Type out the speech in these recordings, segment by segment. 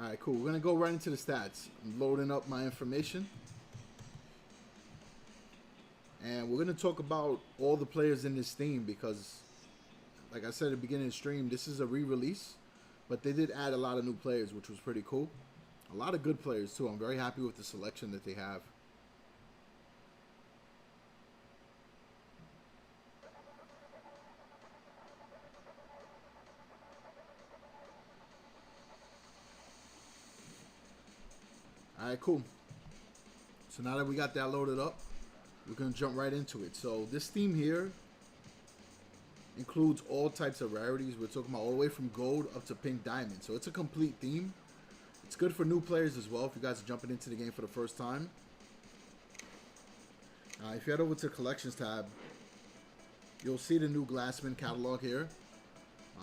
Alright, cool. We're going to go right into the stats. I'm loading up my information. And we're going to talk about all the players in this theme because, like I said at the beginning of the stream, this is a re-release. But they did add a lot of new players, which was pretty cool. A lot of good players, too. I'm very happy with the selection that they have. Alright, cool. So now that we got that loaded up, we're going to jump right into it. So this theme here includes all types of rarities. We're talking about all the way from gold up to pink diamond. So it's a complete theme. It's good for new players as well if you guys are jumping into the game for the first time. If you head over to the collections tab, you'll see the new Glassman catalog here,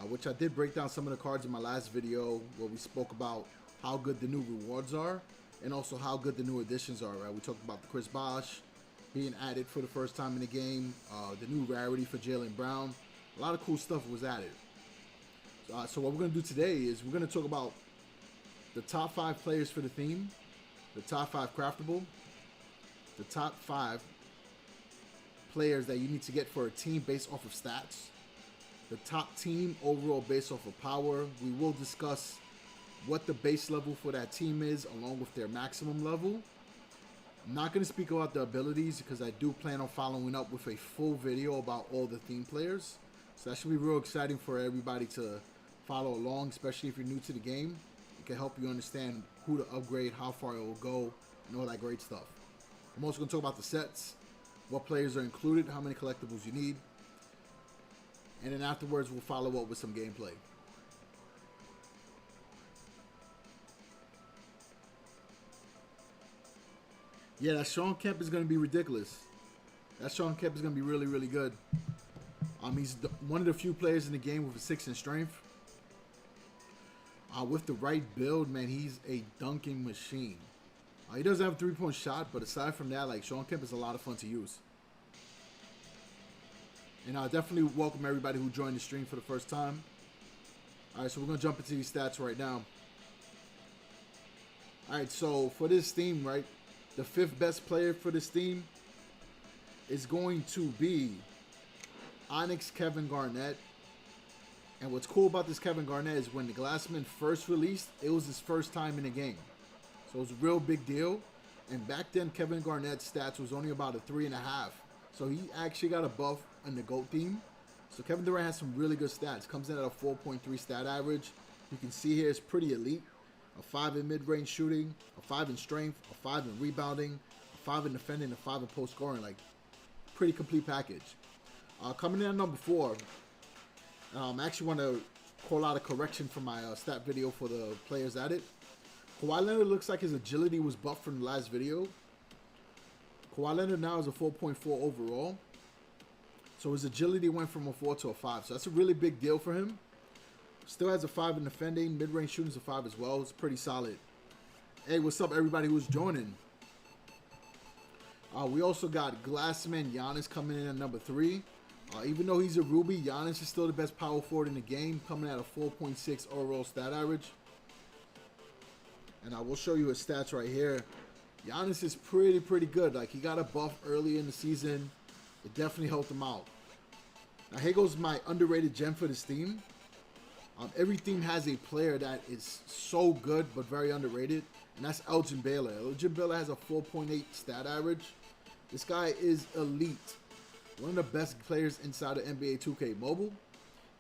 which I did break down some of the cards in my last video where we spoke about how good the new rewards are and also how good the new additions are, right? We talked about the Chris Bosh being added for the first time in the game, the new rarity for Jalen Brown. A lot of cool stuff was added. So what we're going to do today is we're going to talk about the top 5 players for the theme, the top 5 craftable, the top 5 players that you need to get for a team based off of stats, the top team overall based off of power. We will discuss what the base level for that team is along with their maximum level. I'm not going to speak about the abilities because I do plan on following up with a full video about all the theme players. So that should be real exciting for everybody to follow along, especially if you're new to the game. It can help you understand who to upgrade, how far it will go, and all that great stuff. I'm also going to talk about the sets, what players are included, how many collectibles you need. And then afterwards, we'll follow up with some gameplay. Yeah, that Shawn Kemp is going to be ridiculous. That Shawn Kemp is going to be really, really good. He's one of the few players in the game with a 6 in strength. With the right build, man, he's a dunking machine. He doesn't have a 3-point shot, but aside from that, like, Shawn Kemp is a lot of fun to use. And I definitely welcome everybody who joined the stream for the first time. Alright, so we're going to jump into these stats right now. Alright, so for this theme, right, the 5th best player for this theme is going to be Onyx Kevin Garnett. And what's cool about this Kevin Garnett is when the Glassman first released, it was his first time in the game. So it was a real big deal. And back then, Kevin Garnett's stats was only about a 3.5. So he actually got a buff in the GOAT theme. So Kevin Durant has some really good stats. Comes in at a 4.3 stat average. You can see here it's pretty elite. A 5 in mid-range shooting, a 5 in strength, a 5 in rebounding, a 5 in defending, a 5 in post scoring. Like, pretty complete package. Coming in at number 4, I actually want to call out a correction from my stat video for the players added. Kawhi Leonard looks like his agility was buffed from the last video. Kawhi Leonard now is a 4.4 overall. So his agility went from a 4 to a 5. So that's a really big deal for him. Still has a 5 in defending. Mid-range shooting is a 5 as well. It's pretty solid. Hey, what's up, everybody who's joining? We also got Glassman Yanis coming in at number 3. Even though he's a Ruby, Giannis is still the best power forward in the game, coming at a 4.6 overall stat average. And I will show you his stats right here. Giannis is pretty good. Like, he got a buff early in the season. It definitely helped him out. Now, here goes my underrated gem for this team. Every team has a player that is so good but very underrated, and that's Elgin Baylor. Elgin Baylor has a 4.8 stat average. This guy is elite. One of the best players inside of NBA 2K Mobile.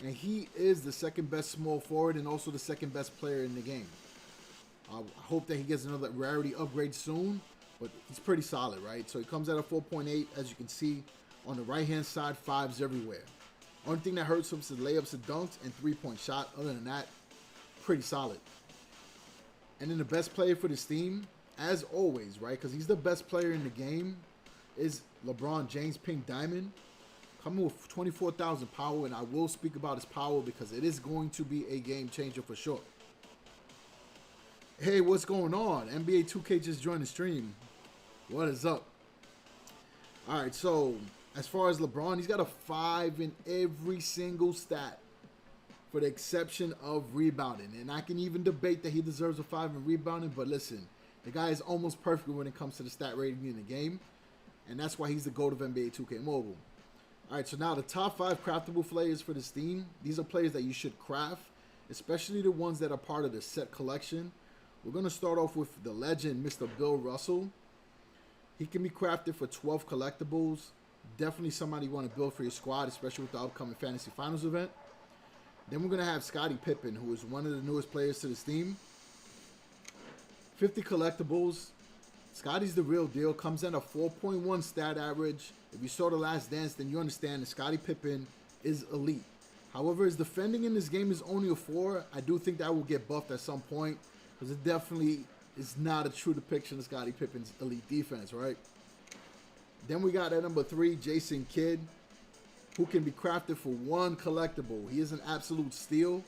And he is the 2nd best small forward and also the 2nd best player in the game. I hope that he gets another rarity upgrade soon, but he's pretty solid, right? So he comes at a 4.8, as you can see. On the right-hand side, 5s everywhere. Only thing that hurts him is the layups and dunks and 3-point shot. Other than that, pretty solid. And then the best player for this team, as always, right? Because he's the best player in the game, is LeBron James Pink Diamond. Coming with 24,000 power, and I will speak about his power because it is going to be a game changer for sure. Hey, what's going on? NBA 2K just joined the stream. What is up? Alright, so as far as LeBron, he's got a 5 in every single stat for for the exception of rebounding. And I can even debate that he deserves a 5 in rebounding, but listen, the guy is almost perfect when it comes to the stat rating in the game, and that's why he's the GOAT of NBA 2K Mobile. All right, so now the top 5 craftable players for this team. These are players that you should craft, especially the ones that are part of the set collection. We're going to start off with the legend, Mr. Bill Russell. He can be crafted for 12 collectibles. Definitely somebody you want to build for your squad, especially with the upcoming Fantasy Finals event. Then we're going to have Scottie Pippen, who is one of the newest players to this team. 50 collectibles. Scottie's the real deal. Comes in a 4.1 stat average. If you saw The Last Dance, then you understand that Scottie Pippen is elite. However, his defending in this game is only a 4. I do think that will get buffed at some point, because it definitely is not a true depiction of Scottie Pippen's elite defense, right? Then we got at number 3, Jason Kidd, who can be crafted for 1 collectible. He is an absolute steal.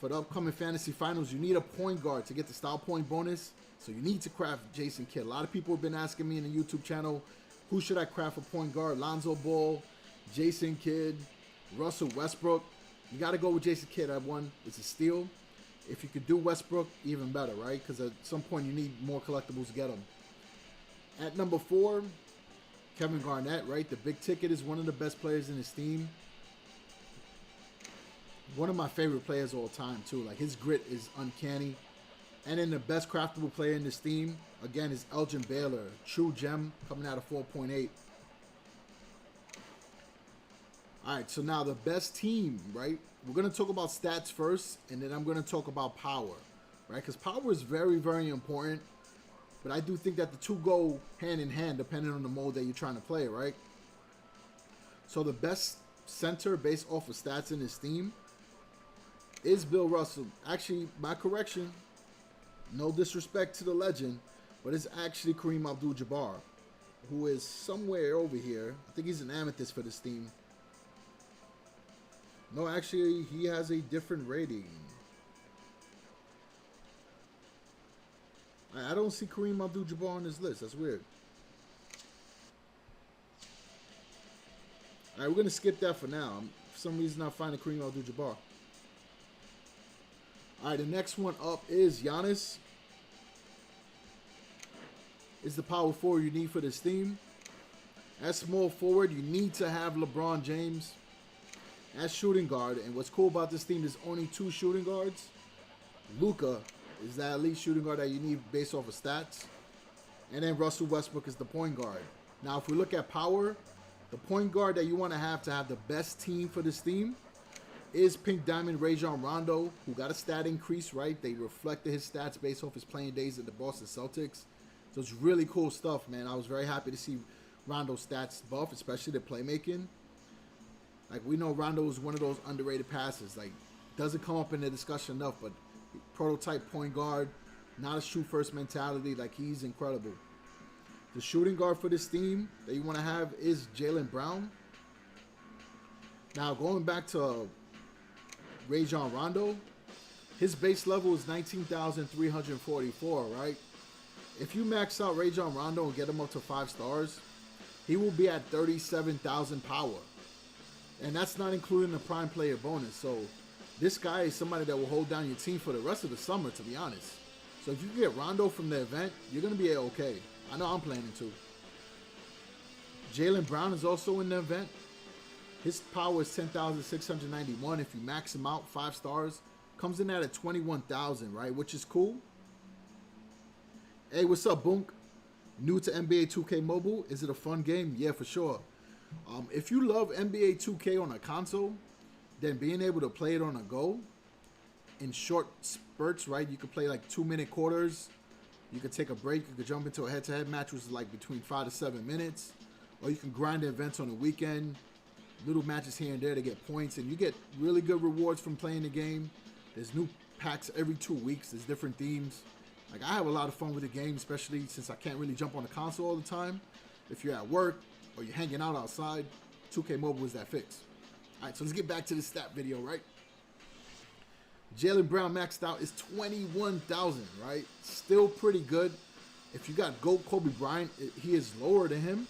For the upcoming Fantasy Finals, you need a point guard to get the style point bonus, so you need to craft Jason Kidd. A lot of people have been asking me in the YouTube channel, who should I craft for point guard? Lonzo Ball, Jason Kidd, Russell Westbrook. You got to go with Jason Kidd at 1. It's a steal. If you could do Westbrook, even better, right? Because at some point you need more collectibles to get them. At number 4, Kevin Garnett, right? The big ticket is one of the best players in his team. One of my favorite players of all time, too. Like, his grit is uncanny. And then the best craftable player in this team, again, is Elgin Baylor. True gem, coming out of 4.8. All right, so now the best team, right? We're going to talk about stats first, and then I'm going to talk about power, right? Because power is very, very important. But I do think that the two go hand in hand depending on the mode that you're trying to play, right? So the best center based off of stats in this team is Bill Russell. Actually, my correction, no disrespect to the legend, but it's actually Kareem Abdul-Jabbar, who is somewhere over here. I think he's an amethyst for this team. No, actually, he has a different rating. I don't see Kareem Abdul-Jabbar on this list. That's weird. All right, we're going to skip that for now. For some reason, I'm finding Kareem Abdul-Jabbar. All right, the next one up is Yanis. Is the power forward you need for this team. As small forward, you need to have LeBron James as shooting guard. And what's cool about this team is only 2 shooting guards. Luka is that elite shooting guard that you need based off of stats. And then Russell Westbrook is the point guard. Now, if we look at power, the point guard that you want to have the best team for this team is Pink Diamond Rajon Rondo, who got a stat increase, right? They reflected his stats based off his playing days at the Boston Celtics. So it's really cool stuff, man. I was very happy to see Rondo's stats buff, especially the playmaking. Like, we know Rondo is one of those underrated passes. Like, doesn't come up in the discussion enough, but prototype point guard, not a shoot first mentality. Like, he's incredible. The shooting guard for this team that you want to have is Jalen Brown. Now, going back to Rajon Rondo, his base level is 19,344, right? If you max out Rajon Rondo and get him up to 5 stars, he will be at 37,000 power. And that's not including the prime player bonus. So this guy is somebody that will hold down your team for the rest of the summer, to be honest. So if you can get Rondo from the event, you're going to be okay. I know I'm planning to. Jalen Brown is also in the event. His power is 10,691. If you max him out 5 stars, comes in at 21,000, right? Which is cool. Hey, what's up, Boonk? New to NBA 2K Mobile? Is it a fun game? Yeah, for sure. If you love NBA 2K on a console, then being able to play it on a go in short spurts, right? You could play like 2-minute quarters. You could take a break. You could jump into a head-to-head match, which is like between 5 to 7 minutes. Or you can grind the events on the weekend. Little matches here and there to get points. And you get really good rewards from playing the game. There's new packs every 2 weeks. There's different themes. Like, I have a lot of fun with the game, especially since I can't really jump on the console all the time. If you're at work or you're hanging out outside, 2K Mobile is that fix. All right, so let's get back to the stat video, right? Jalen Brown maxed out is 21,000, right? Still pretty good. If you got GOAT Kobe Bryant, he is lower than him,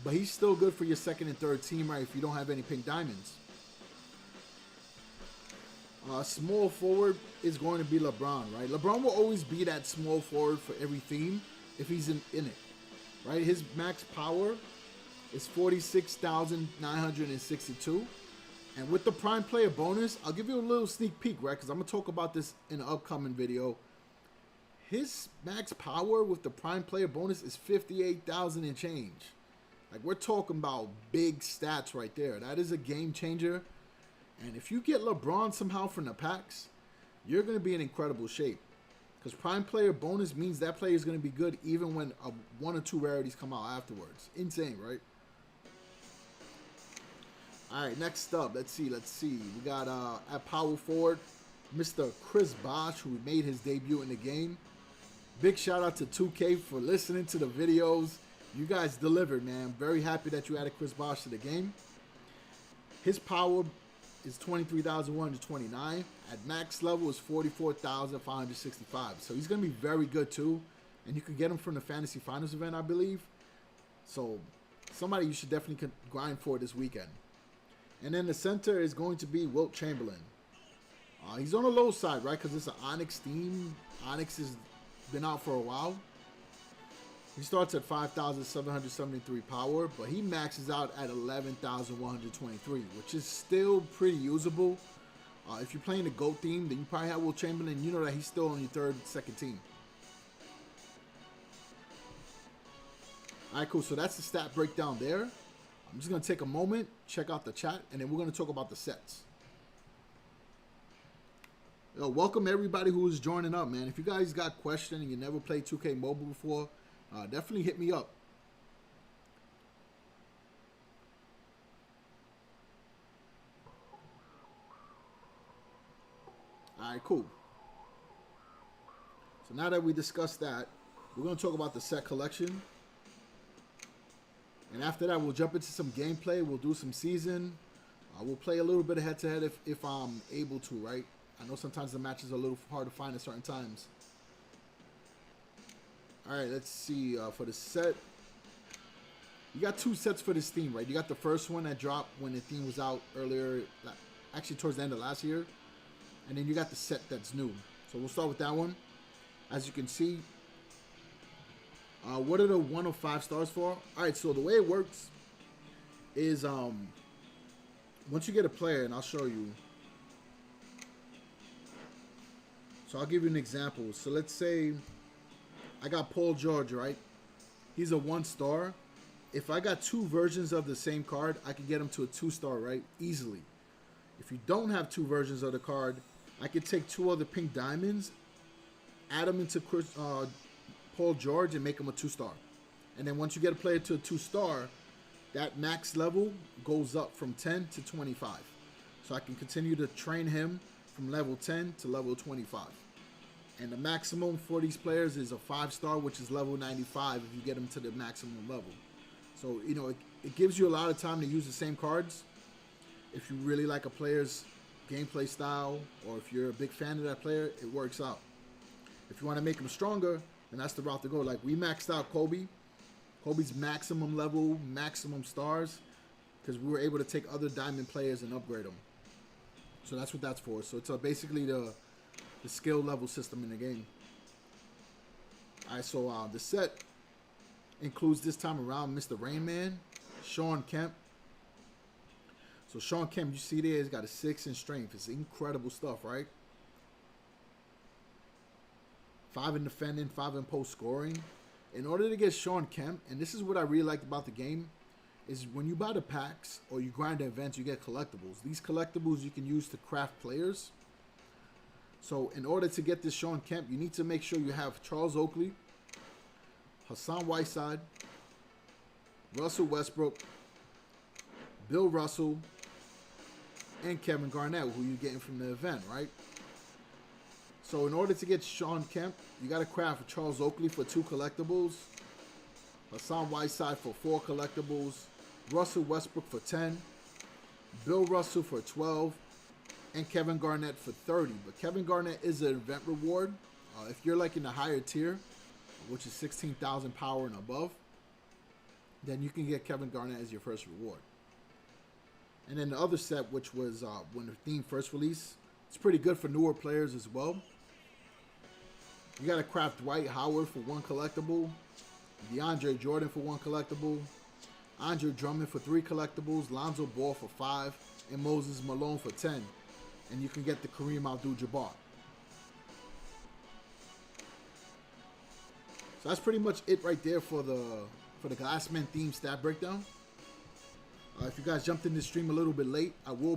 but he's still good for your second and third team, right? If you don't have any pink diamonds. Small forward is going to be LeBron, right? LeBron will always be that small forward for every theme if he's in it, right? His max power is 46,962. And with the prime player bonus, I'll give you a little sneak peek, right? Because I'm going to talk about this in an upcoming video. His max power with the prime player bonus is 58,000 and change. Like, we're talking about big stats right there. That is a game changer. And if you get LeBron somehow from the packs, you're going to be in incredible shape. Because prime player bonus means that player is going to be good even when one or two rarities come out afterwards. Insane, right? All right, next up, let's see. We got at power forward, Mr. Chris Bosh, who made his debut in the game. Big shout out to 2K for listening to the videos. You guys delivered, man. I'm very happy that you added Chris Bosh to the game. His power is 23,129. At max level is 44,565. So he's going to be very good too. And you can get him from the Fantasy Finals event, I believe. So somebody you should definitely grind for this weekend. And then the center is going to be Wilt Chamberlain. He's on the low side, right? Because it's an Onyx theme. Onyx has been out for a while. He starts at 5,773 power, but he maxes out at 11,123, which is still pretty usable. If you're playing the GOAT theme, then you probably have Wilt Chamberlain. You know that he's still on your second team. All right, cool. So that's the stat breakdown there. I'm just going to take a moment, check out the chat, and then we're going to talk about the sets. Yo, welcome everybody who is joining up, man. If you guys got questions and you never played 2K Mobile before, definitely hit me up. All right, cool. So now that we discussed that, we're going to talk about the set collection. And after that, we'll jump into some gameplay. We'll do some season. We'll play a little bit of head-to-head if I'm able to, right? I know sometimes the matches are a little hard to find at certain times. All right, let's see. For the set, you got two sets for this theme, right? You got the first one that dropped when the theme was out earlier, actually towards the end of last year. And then you got the set that's new. So we'll start with that one. As you can see, what are the 1 of 5 stars for? All right, so the way it works is once you get a player, and I'll show you. So I'll give you an example. So let's say I got Paul George, right? He's a 1 star. If I got 2 versions of the same card, I can get him to a 2 star, right? Easily. If you don't have 2 versions of the card, I could take 2 other pink diamonds, add them into Paul George, and make him a 2 star. And then once you get a player to a 2 star, that max level goes up from 10 to 25. So I can continue to train him from level 10 to level 25. And the maximum for these players is a 5 star, which is level 95 if you get them to the maximum level. So, you know, it gives you a lot of time to use the same cards. If you really like a player's gameplay style, or if you're a big fan of that player, it works out. If you want to make them stronger, then that's the route to go. Like, we maxed out Kobe. Kobe's maximum level, maximum stars, because we were able to take other diamond players and upgrade them. So that's what that's for. So it's basically the skill level system in the game. All right, so the set includes this time around Mr. Rain Man, Shawn Kemp. So Shawn Kemp, you see there, he's got a 6 in strength. It's incredible stuff, right? 5 in defending, 5 in post scoring. In order to get Shawn Kemp, and this is what I really liked about the game, is when you buy the packs or you grind the events, you get collectibles. These collectibles you can use to craft players. So in order to get this Shawn Kemp, you need to make sure you have Charles Oakley, Hassan Whiteside, Russell Westbrook, Bill Russell, and Kevin Garnett, who you're getting from the event, right? So in order to get Shawn Kemp, you got to craft Charles Oakley for 2 collectibles, Hassan Whiteside for 4 collectibles, Russell Westbrook for 10, Bill Russell for 12, and Kevin Garnett for 30. But Kevin Garnett is an event reward. If you're like in the higher tier, which is 16,000 power and above, then you can get Kevin Garnett as your first reward. And then the other set, which was when the theme first released, It's pretty good for newer players as well. You got to craft Dwight Howard for 1 collectible, DeAndre Jordan for 1 collectible, Andre Drummond for 3 collectibles, Lonzo Ball for 5, and Moses Malone for 10. And you can get the Kareem Abdul-Jabbar. So that's pretty much it right there for the Glassman theme stat breakdown. If you guys jumped in this stream a little bit late, I will